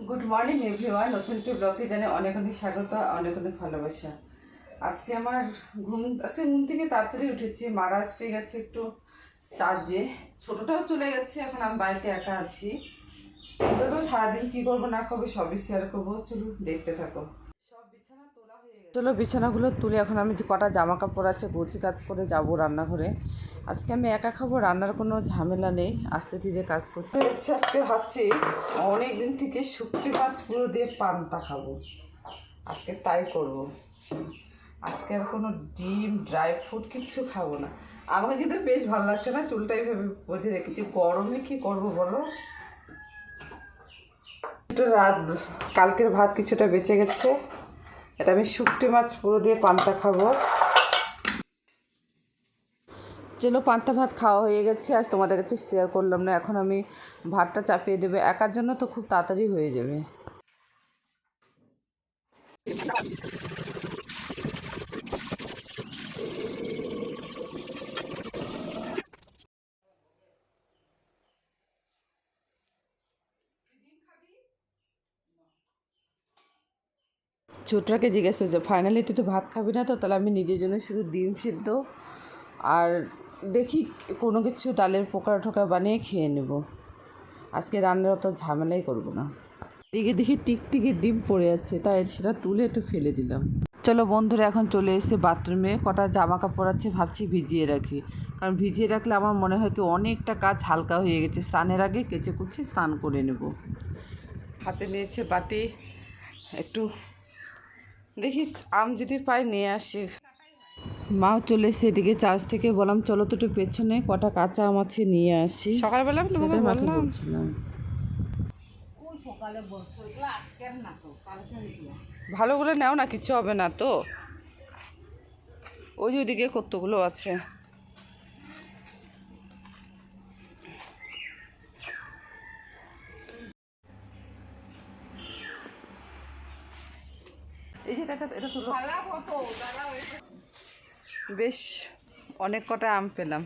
Good morning everyone, নতুন একটি ব্লগে জানে অনেক অনেক স্বাগত, অনেক অনেক ভালোবাসা। আজকে ঘুম থেকে তাড়াতাড়ি উঠেছি। মারা আজকে গেছে একটু চার্জে, ছোটটাও চলে গেছে। এখন আমি বাড়িতে একা আছি। চলো সারাদিন কি করবো না করবো সবই শেয়ার করবো, চলো দেখতে থাকো। সব বিছানা তোলা হয়ে গেছে। চলো বিছানাগুলো তুলে এখন আমি যে কটা জামা কাপড় আছে গোছি কাজ করে যাব রান্নাঘরে। আজকে আমি একা খাবো, রান্নার কোনো ঝামেলা নেই, আস্তে ধীরে কাজ করছি। আজকে ভাবছি অনেক দিন থেকে শুটকি মাছ পুরো দিয়ে পান্তা খাবো, আজকে তাই করব। আজকে আর কোনো ডিম ড্রাই ফ্রুট কিচ্ছু খাবো না। আমার কিন্তু বেশ ভালো লাগছে না, চুলটা এইভাবে বেঁধে রেখেছি। গরমে কি করবো বলো। রাত কালকের ভাত কিছুটা বেঁচে গেছে, এটা আমি শুটকি মাছ পুরো দিয়ে পান্তা খাবো। চলো পান্তা ভাত খাওয়া হয়ে গেছে, আজ তোমাদের কাছে শেয়ার করলাম না। এখন আমি ভাতটা চাপিয়ে দেবে, একার জন্য তো খুব তাড়াতাড়ি হয়ে যাবে। ছোটটাকে জিজ্ঞেস করছে ফাইনালি তুই তো ভাত খাবি না, তো তাহলে আমি নিজের জন্য শুধু ডিম সিদ্ধ আর দেখি কোনো কিছু ডালের পোকড়া টোকা বানিয়ে খেয়ে নেব। আজকে রান্নার অত ঝামেলাই করবো না। দেখি টিকটিকি ডিম পড়ে আছে, তাই সেটা তুলে একটু ফেলে দিলাম। চলো বন্ধুরা, এখন চলে এসে বাথরুমে কটা জামা কাপড় আছে, ভাবছি ভিজিয়ে রাখি। কারণ ভিজিয়ে রাখলে আমার মনে হয় কি অনেকটা কাজ হালকা হয়ে গেছে। স্নানের আগে কেচে কুচে স্নান করে নেব। হাতে নিয়েছে বাটি, একটু দেখি আম যদি পাই নিয়ে আসি। মাও চলে এসে এদিকে চার্জ থেকে, বললাম চলো তো একটু পেছনে কটা কাঁচা আম আছে নিয়ে আসি। সকালবেলা তোমাকে বলছিলাম ভালো করে নাও না, কিছু হবে না তো। ওই যে ওইদিকে কতগুলো আছে। এই যে এটা বেশ অনেক কটা আম পেলাম।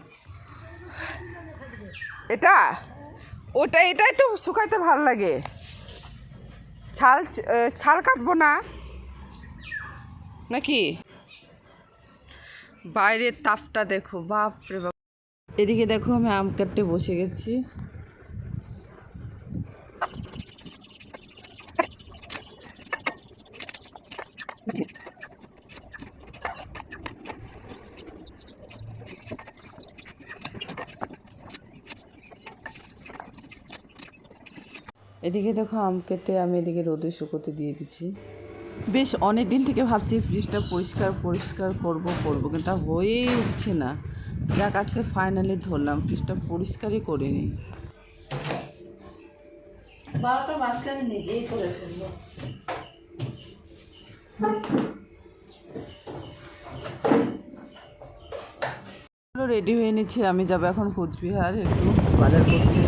এটাই তো শুকাইতে ভাল লাগে। ছাল কাটবো না নাকি? বাইরের তাপটা দেখো, বাপ রে বাপ। এদিকে দেখো আমি আম কাটতে বসে গেছি। এদিকে দেখো আম কেটে আমি এদিকে রোদে শুকোতে দিয়ে দিচ্ছি। বেশ অনেক দিন থেকে ভাবছি ফ্রিজটা পরিষ্কার করব কিন্তু হয়েই উঠছে না। যাক আজকে ফাইনালি ধরলাম, ফ্রিজটা পরিষ্কারই করে নিই। 12টা মাছকে আমি নিজেই করে ফেলবো। রেডি হয়ে নিচ্ছি, আমি যাবো এখন কোচবিহার একটু বাজার করতে।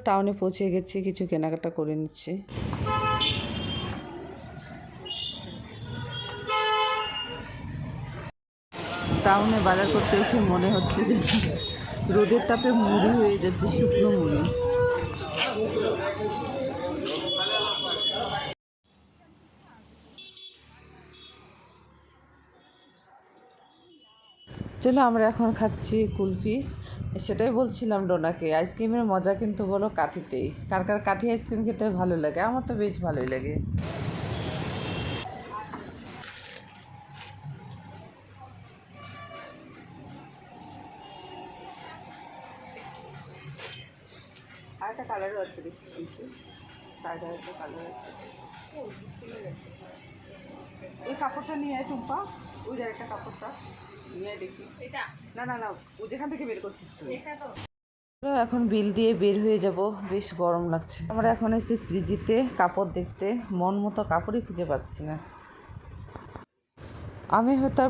টাউনে পৌঁছে গেছি, কিছু কেনাকাটা করে নিচ্ছি। টাউনে বাজার করতে এসে মনে হচ্ছে যে রোদের তাপে মুড়ি হয়ে যাচ্ছে, শুকনো মুড়ি। চলো আমরা এখন খাচ্ছি কুলফি। সেটাই বলছিলাম ডোনাকে, আইসক্রিমের মজা কিন্তু বলো কাঠিতেই। কার কার কাঠি আইসক্রিম খেতে ভালো লাগে? আমার তো বেশ ভালোই লাগে। আরেকটা কালারও আছে দেখি, একটা কালার আছে। ওই কাপড়টা নিয়ে আয় টুম্পা, ওই যে একটা কাপড়টা নিয়ে দেখি। না ও যেখান থেকে বের করছিস তুই। এখন বিল দিয়ে বের হয়ে যাব, বেশ গরম লাগছে। আমরা এখন এসে সৃজিতে কাপড় দেখতে, মন মতো কাপড়ই খুঁজে পাচ্ছি না। আমি হয়তো